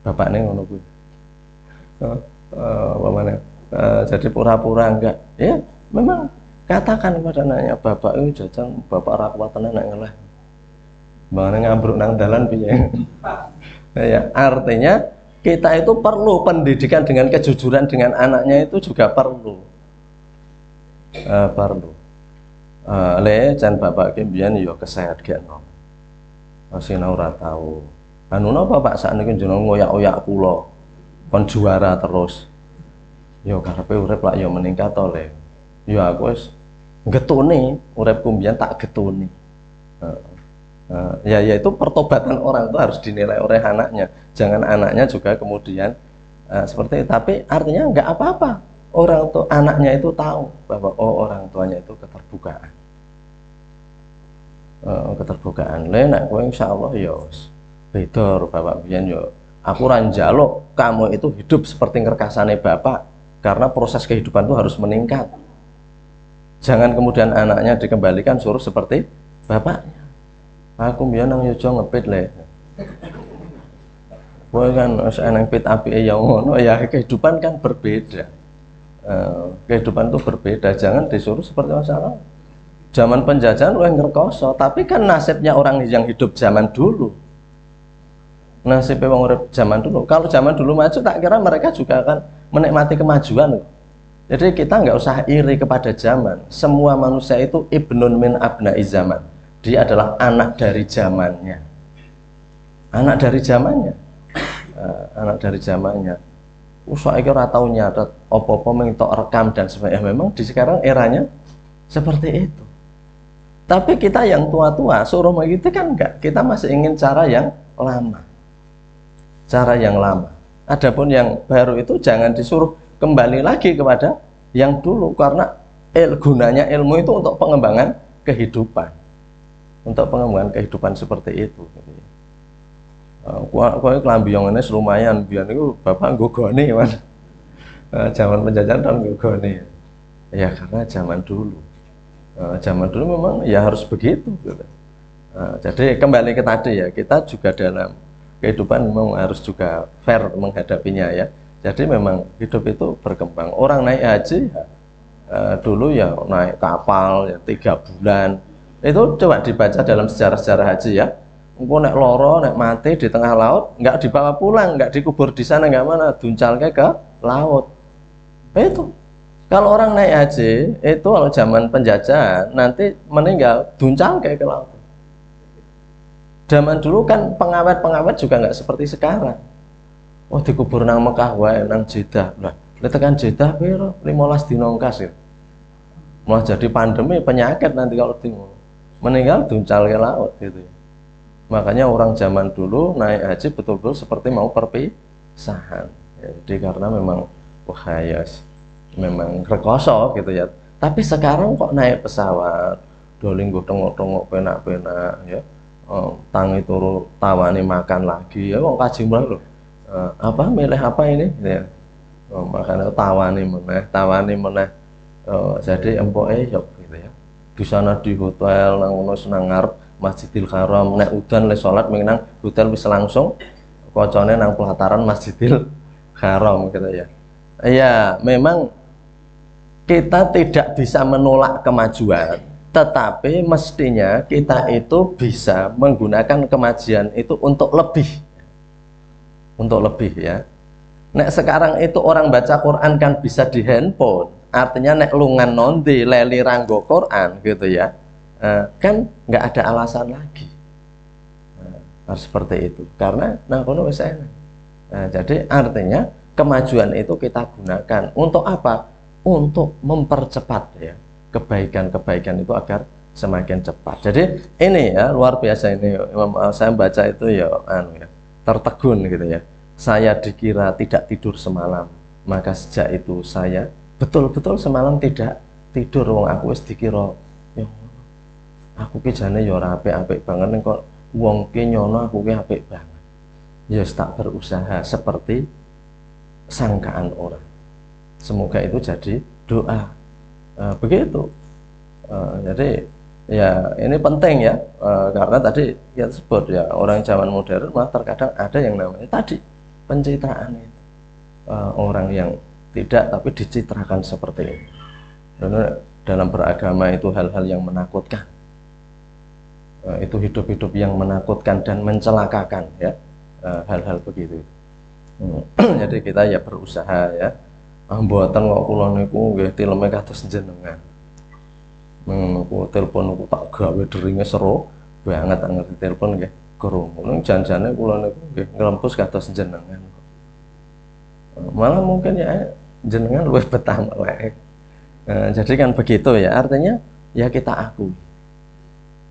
Bapaknya ngono kuwi. Jadi pura-pura enggak. Ya, memang katakan kepada anaknya, bapak itu jajan, bapak ra kuat tenan nek ngeleh. Bangane ngambruk nang dalan piye. Ya, artinya kita itu perlu pendidikan dengan kejujuran dengan anaknya itu juga perlu. Perlu le jan bapak ki mbiyen ya kesehat gekno sinau ora tau anu napa Pak sakniki jeneng ngoyak-oyak kula kon juara terus ya karepe urip lak ya meningkat to le ya aku wis getune uripku mbiyen tak getuni ya itu pertobatan orang itu harus dinilai oleh anaknya, jangan anaknya juga kemudian seperti itu. Tapi artinya enggak apa-apa orang tua anaknya itu tahu bahwa orang tuanya itu keterbukaan. Keterbukaan. Nek kowe insyaallah ya beda bapak biyen ya. Aku ra njaluk kamu itu hidup seperti ngerkasane bapak karena proses kehidupan itu harus meningkat. Jangan kemudian anaknya dikembalikan suruh seperti bapaknya. Aku biyen nang Yojo ngepit le. Kowe kan wis eneng pit apike ya ngono ya, kehidupan kan berbeda. Kehidupan itu berbeda, jangan disuruh seperti masalah zaman penjajahan lu yang ngerkoso, tapi kan nasibnya orang yang hidup zaman dulu, nasibnya orang urip zaman dulu. Kalau zaman dulu maju tak kira mereka juga akan menikmati kemajuan. Jadi kita nggak usah iri kepada zaman. Semua manusia itu ibnun min abna'i zaman, dia adalah anak dari zamannya, anak dari zamannya, anak dari zamannya. Saiki ora tau nyatet apa-apa mentok rekam dan sebagainya. Memang di sekarang eranya seperti itu. Tapi kita yang tua-tua suruh begitu kan enggak. Kita masih ingin cara yang lama. Cara yang lama. Adapun yang baru itu jangan disuruh kembali lagi kepada yang dulu karena gunanya ilmu itu untuk pengembangan kehidupan. Untuk pengembangan kehidupan seperti itu. Kowe klambi yang ini lumayan biyen niku bapak nggogone Mas. Zaman penjajahan kan nggogone. Ya karena zaman dulu. Zaman dulu memang ya harus begitu gitu. Jadi kembali ke tadi ya, kita juga dalam kehidupan memang harus juga fair menghadapinya ya. Jadi memang hidup itu berkembang. Orang naik haji dulu ya naik kapal ya 3 bulan. Itu coba dibaca dalam sejarah-sejarah haji ya. Engko nek loro, nek mati di tengah laut, nggak dibawa pulang, nggak dikubur di sana, nggak mana, duncalke ke laut. Itu kalau orang naik haji itu kalau zaman penjajahan nanti meninggal duncalke ke laut. Zaman dulu kan pengawet juga nggak seperti sekarang. Oh dikubur nang Mekah wae, nang Jeddah. Lah, tekan Jeddah piro? 15 dina ngkas ya. Malah jadi pandemi penyakit nanti kalau meninggal duncalke laut gitu ya. Makanya orang zaman dulu naik haji betul-betul seperti mau perpisahan. Jadi karena memang wahayas, memang rekoso gitu ya. Tapi sekarang kok naik pesawat, doling gue tengok-tengok penak-penak ya. Tangi turu tawani makan lagi ya. Kok kaji malu. Apa milih apa ini? Ya. Makanya tawani meneh. Jadi empoke yok gitu ya. Di sana di hotel nang senang ngarep Masjidil Haram, nek udan le salat menang hotel bisa langsung kocone nang pelataran Masjidil Haram gitu ya. Iya, memang kita tidak bisa menolak kemajuan, tetapi mestinya kita itu bisa menggunakan kemajuan itu untuk lebih ya. Nek sekarang itu orang baca Quran kan bisa di handphone, artinya nek lungan nondi leli ranggo Quran gitu ya, kan nggak ada alasan lagi harus seperti itu, karena kono wis enak. Jadi artinya kemajuan itu kita gunakan untuk apa? Untuk mempercepat ya kebaikan-kebaikan itu agar semakin cepat. Jadi ini ya luar biasa ini, saya baca itu ya, tertegun gitu ya. Saya dikira tidak tidur semalam, maka sejak itu saya betul-betul semalam tidak tidur. Wong aku wis dikira ya aku ki jane ya ora apik-apik banget, kok wong ki nyono aku ki apik banget. Ya tak berusaha seperti sangkaan orang. Semoga itu jadi doa, begitu. Jadi ya ini penting ya, karena tadi ya disebut ya orang zaman modern mah terkadang ada yang namanya tadi pencitraan itu, orang yang tidak tapi dicitrakan seperti ini. Karena dalam beragama itu hal-hal yang menakutkan, itu hidup-hidup yang menakutkan dan mencelakakan ya, hal-hal begitu. Jadi kita ya berusaha ya. Mboten kok kula niku nggih tileme kados jenengan. Niku telepon niku tak gawe deringe seru banget ngerti telepon nggih krungu. Janjane kula niku nggih nglempus kados jenengan. Malah mungkin ya jenengan luwih betah melek. Jadi kan begitu ya, artinya ya kita akui.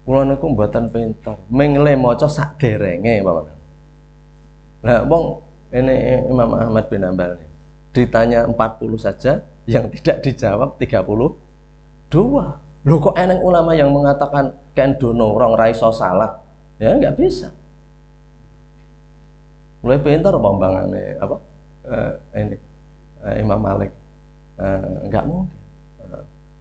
Kula niku mboten pinter, mengle maca sak derenge Bapak. Nah, wong ini Imam Ahmad bin Hanbal nih. Ditanya 40 saja, yang tidak dijawab 32. Loh kok eneng ulama yang mengatakan kendono orang raiso salah? Ya nggak bisa. Mulai pintar pembangane apa? Ini Imam Malik. Nggak mungkin.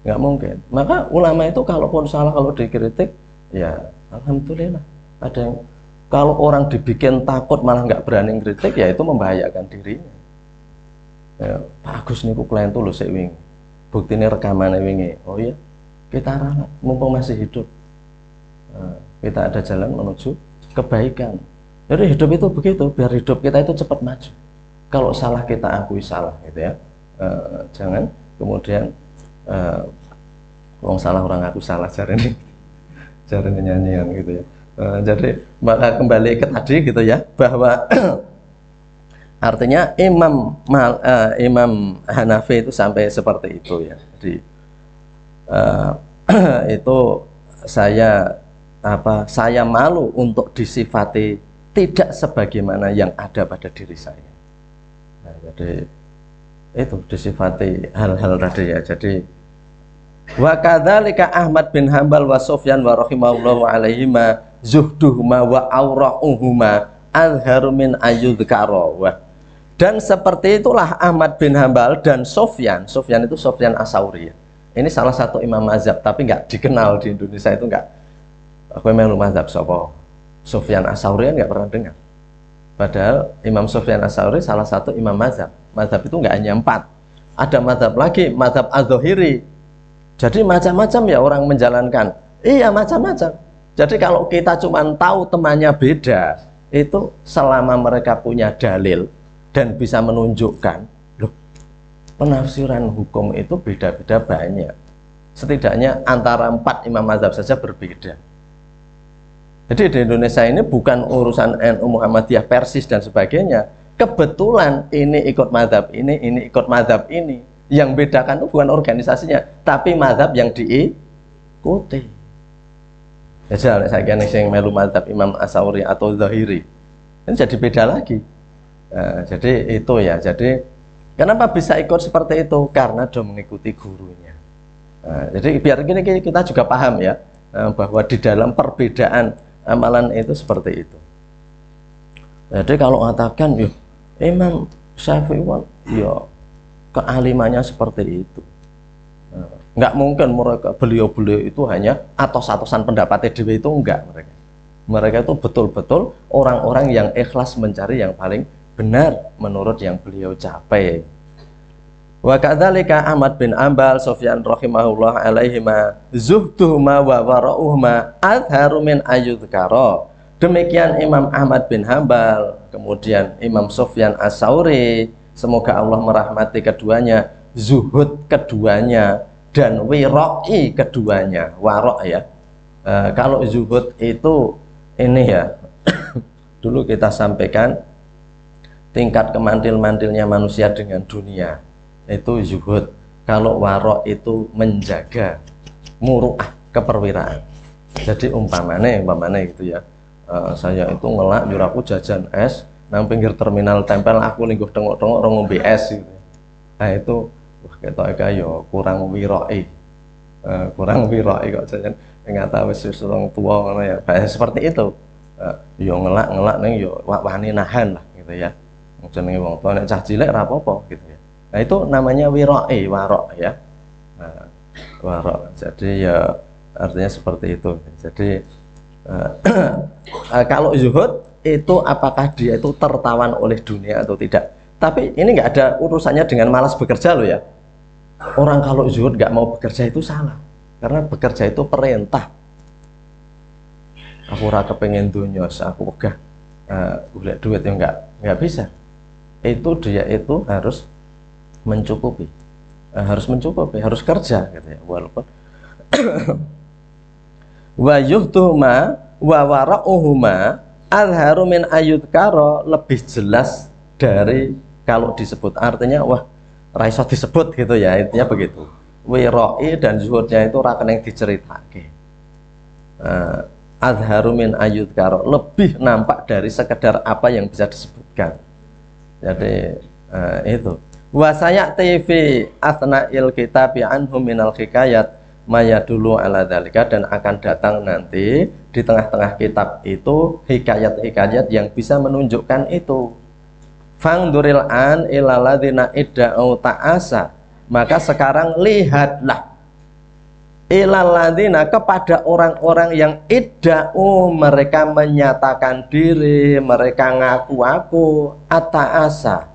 Nggak mungkin. Maka ulama itu kalaupun salah, kalau dikritik, ya alhamdulillah. Ada yang, kalau orang dibikin takut malah nggak berani kritik, ya itu membahayakan dirinya. Ya, Pak Agus niku klientu lho sik wingi. Buktine rekamane wingi. Oh iya, kita ralat mumpung masih hidup. Kita ada jalan menuju kebaikan. Jadi hidup itu begitu, biar hidup kita itu cepat maju. Kalau salah kita akui salah gitu ya. Jangan kemudian wong salah orang aku salah jarene nyanyian gitu ya. Jadi maka kembali ke tadi gitu ya, bahwa artinya Imam Hanafi itu sampai seperti itu ya. Jadi itu saya malu untuk disifati tidak sebagaimana yang ada pada diri saya. Nah, jadi itu disifati hal-hal tadi ya. Jadi wa kadzalika Ahmad bin Hanbal wa Sufyan wa rahimahullahu alaihima zuhduhuma wa aura'uhuma azharu min ayyudhkara. Dan seperti itulah Ahmad bin Hanbal dan Sufyan itu Sufyan As-Tsauri. Ini salah satu imam mazhab, tapi nggak dikenal di Indonesia itu nggak. Aku melu mazhab sapa? Sufyan As-Tsauri nggak pernah dengar. Padahal Imam Sufyan As-Tsauri salah satu imam mazhab. Mazhab itu nggak hanya 4. Ada mazhab lagi, mazhab Az-Zahiri. Jadi macam-macam ya orang menjalankan. Iya macam-macam. Jadi kalau kita cuma tahu temannya beda, itu selama mereka punya dalil dan bisa menunjukkan, loh, penafsiran hukum itu beda-beda banyak. Setidaknya antara 4 imam mazhab saja berbeda. Jadi di Indonesia ini bukan urusan NU Muhammadiyah, Persis dan sebagainya. Kebetulan ini ikut mazhab ini ikut mazhab ini. Yang bedakan itu bukan organisasinya, tapi mazhab yang diikuti. Ya saya kira yang melu mazhab Imam As-Tsauri atau Zahiri, ini jadi beda lagi. Nah, jadi itu ya. Jadi kenapa bisa ikut seperti itu? Karena sudah mengikuti gurunya. Nah, jadi biar gini kita juga paham ya, bahwa di dalam perbedaan amalan itu seperti itu. Jadi kalau mengatakan Imam Syafi'i ya kealimannya seperti itu, nggak mungkin beliau itu hanya atos-atosan pendapat dewe, itu enggak. Mereka itu betul-betul orang-orang yang ikhlas mencari yang paling benar menurut yang beliau capai. Wa kadzalika Ahmad bin Ambal, Sufyan rahimahullah alaihima, zuhduhuma wa wara'uhuma adharu min ayyudhkara. Demikian Imam Ahmad bin Hambal, kemudian Imam Sufyan As-Sauri, semoga Allah merahmati keduanya, zuhud keduanya dan wira'i keduanya. Warok ya. Kalau zuhud itu ini ya, dulu kita sampaikan tingkat kemantil-mantilnya manusia dengan dunia itu zuhud. Kalau warok itu menjaga muruah keperwiraan. Jadi umpamane gitu ya, saya itu ngelak nyuraku jajan es nang pinggir terminal tempel, aku lingguh tengok-tengok orang ngombe es gitu. Nah itu ketok yo kurang wiroi, kok jajan ngata wis wong tua ngono ya. Seperti itu. Yo ngelak ning yo wani nahan lah gitu ya. Jenenge wong tua nek cah cilik ra apa-apa gitu ya. Nah itu namanya wiroi, warok ya. Nah, warok. Jadi ya artinya seperti itu. Jadi kalau zuhud itu apakah dia itu tertawan oleh dunia atau tidak? Tapi ini nggak ada urusannya dengan malas bekerja loh ya. Orang kalau zuhud nggak mau bekerja itu salah. Karena bekerja itu perintah. Aku ora kepengin dunya, aku ogah golek duit ya nggak bisa. Itu dia itu harus mencukupi, harus kerja gitu ya, walaupun wa yuhtuhuma wa wara'uhuma azharu min ayyudhkara, lebih jelas dari kalau disebut, artinya wah raiso disebut gitu ya, intinya begitu. Wira'i dan zuhudnya itu rakeneng diceritake, azharu min ayyudhkara, lebih nampak dari sekedar apa yang bisa disebutkan. Jadi itu wasaya TV asna'il kitab anhum minal hikayat maya dulu ala dalika, dan akan datang nanti di tengah-tengah kitab itu hikayat-hikayat yang bisa menunjukkan itu. Fangduril an ilaladina idda'u ta'asa, maka sekarang lihatlah ilaladina, kepada orang-orang yang idda'u, mereka menyatakan diri, mereka ngaku-ngaku, ata'asa,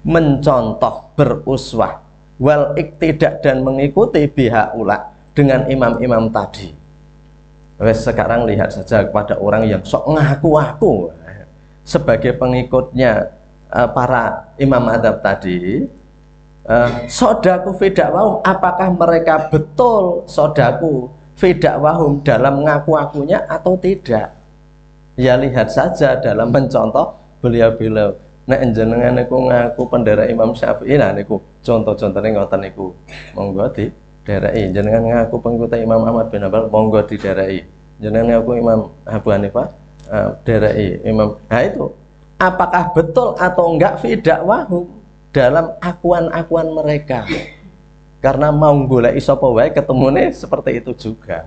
mencontoh, beruswah, wal iktidak, dan mengikuti bihaula, dengan imam-imam tadi. Sekarang lihat saja kepada orang yang sok ngaku-ngaku sebagai pengikutnya para imam adzhab tadi, sodaku fidakwahum, apakah mereka betul sodaku fidakwahum dalam ngaku-ngakunya atau tidak? Ya lihat saja dalam mencontoh beliau-beliau. Nek jenengan niku ngaku pendera Imam Syafi'i, lah niku contoh-contohnya ngoten niku, monggo di dereki. Jenengan ngaku pengikut Imam Ahmad bin Hambal, monggo di dereki. Jenengan ngaku Imam Abu Hanifah, dereki Imam. Nah itu apakah betul atau enggak fidakwahum dalam akuan-akuan mereka? Karena mau goleki sapa wae ketemune seperti itu juga.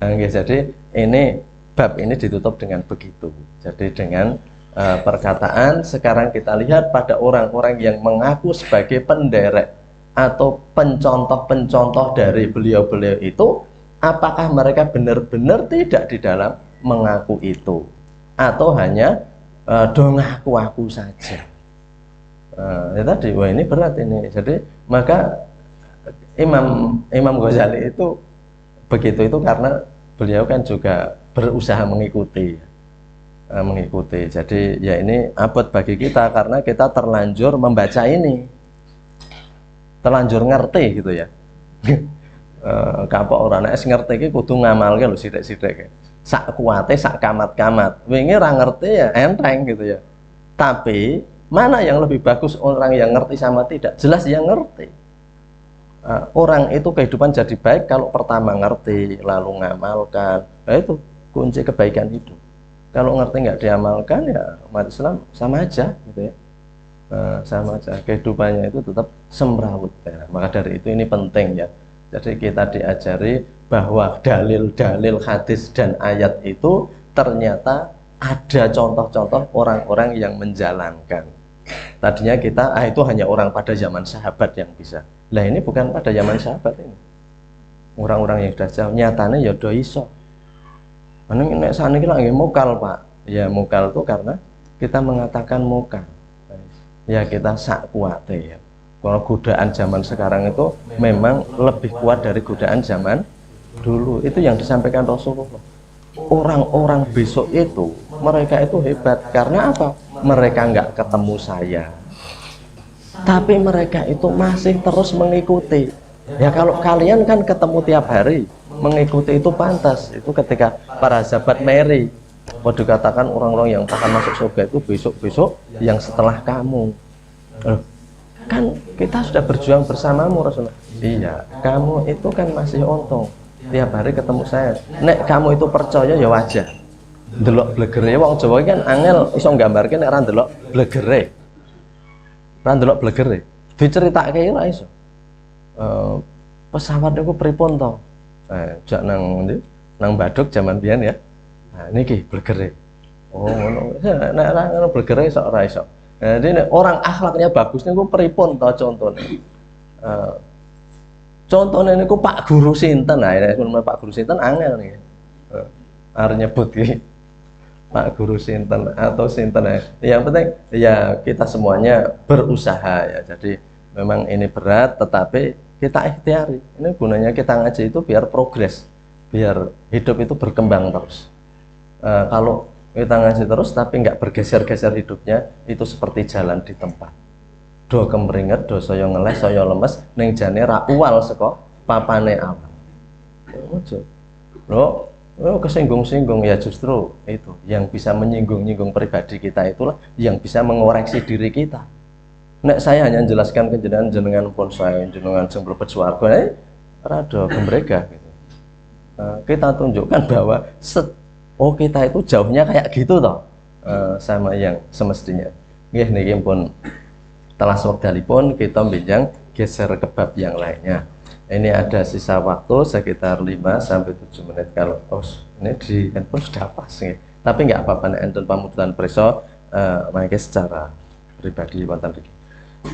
Nah, jadi ini bab ini ditutup dengan begitu. Jadi dengan perkataan, sekarang kita lihat pada orang-orang yang mengaku sebagai penderek atau pencontoh-pencontoh dari beliau-beliau itu, apakah mereka benar-benar tidak di dalam mengaku itu, atau hanya dong ngaku-ngaku saja. Ya tadi, wah ini berat ini. Jadi maka Imam Ghazali itu begitu itu karena beliau kan juga berusaha mengikuti. Jadi ya ini abot bagi kita karena kita terlanjur membaca ini, terlanjur ngerti gitu ya. Kapok orang es ngerti ki kudu ngamalke lho sithik-sithik. Sak kuate sak kamat-kamat. Wingi ra ngerti ya enteng gitu ya. Tapi mana yang lebih bagus, orang yang ngerti sama tidak? Jelas yang ngerti. Orang itu kehidupan jadi baik kalau pertama ngerti lalu ngamalkan. Nah itu kunci kebaikan hidup. Kalau ngerti nggak diamalkan ya umat Islam sama aja gitu ya, sama aja, kehidupannya itu tetap semrawut ya. Maka dari itu ini penting ya. Jadi kita diajari bahwa dalil-dalil hadis dan ayat itu ternyata ada contoh-contoh orang-orang yang menjalankan. Tadinya kita itu hanya orang pada zaman sahabat yang bisa. Lah ini bukan pada zaman sahabat ini. Orang-orang yang sudah jauh nyatanya ya do iso. Nek saniki lagi mukal, Pak. Ya mukal itu karena kita mengatakan mukal. Ya kita sak kuate ya. Kalau godaan zaman sekarang itu memang lebih kuat dari godaan zaman dulu. Itu yang disampaikan Rasulullah. Orang-orang besok itu, mereka itu hebat. Karena apa? Mereka nggak ketemu saya. Tapi mereka itu masih terus mengikuti. Ya kalau kalian kan ketemu tiap hari, mengikuti itu pantas. Itu ketika para sahabat Mary, waduh katakan orang-orang yang akan masuk surga itu besok-besok yang setelah kamu. Kan kita sudah berjuang bersamamu Rasulullah. Iya, kamu itu kan masih untung tiap hari ketemu saya. Nek kamu itu percaya ya wajar. Delok blegere wong Jawa kan angel iso nggambarke nek ra ndelok blegere. Ra ndelok blegere. Diceritake ora iso. Pesawat niku pripun to? Jak nang ndi? Nang Baduk zaman biyen ya. Nah niki blegere. Oh ngono. Nek ra ngono blegere iso ora iso. Jadi orang akhlaknya bagus niku pripun to contone? Contohnya niku Pak Guru sinten. Nah, Pak Guru sinten angel nih. Arep nyebut iki. Pak Guru sinten atau sinten. Yang penting ya kita semuanya berusaha ya. Jadi memang ini berat tetapi kita ikhtiari. Ini gunanya kita ngaji itu biar progres, biar hidup itu berkembang terus. Kalau kita ngaji terus tapi nggak bergeser-geser hidupnya, itu seperti jalan di tempat. Do kemringet, do saya ngeles, saya lemes, ning jane ra uwal saka papane awal. Loh, kesinggung-singgung ya justru itu yang bisa menyinggung-nyinggung pribadi kita itulah yang bisa mengoreksi diri kita. Nek saya hanya menjelaskan ke jenengan pun saya jenengan sing mlebet swarga, rada gembrega gitu. Kita tunjukkan bahwa kita itu jauhnya kayak gitu toh sama yang semestinya. Nggih niki pun telah wekdalipun kita benjang geser ke bab yang lainnya. Ini ada sisa waktu sekitar 5 sampai 7 menit kalau ini di handphone sudah pas nih. Tapi nggak apa-apa nek enten pamututan preso mangke secara pribadi wonten iki.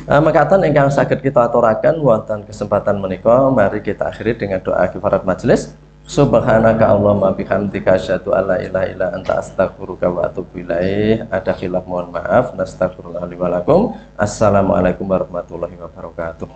Mekaten ingkang saged kita aturaken wonten kesempatan menika mari kita akhiri dengan doa kifarat majelis. Subhanaka Allahumma bihamdika asyhadu an la ilaha illa anta astaghfiruka wa atubu ilaih. Ada khilaf mohon maaf. Nastaghfirullah li wa lakum. Assalamualaikum warahmatullahi wabarakatuh.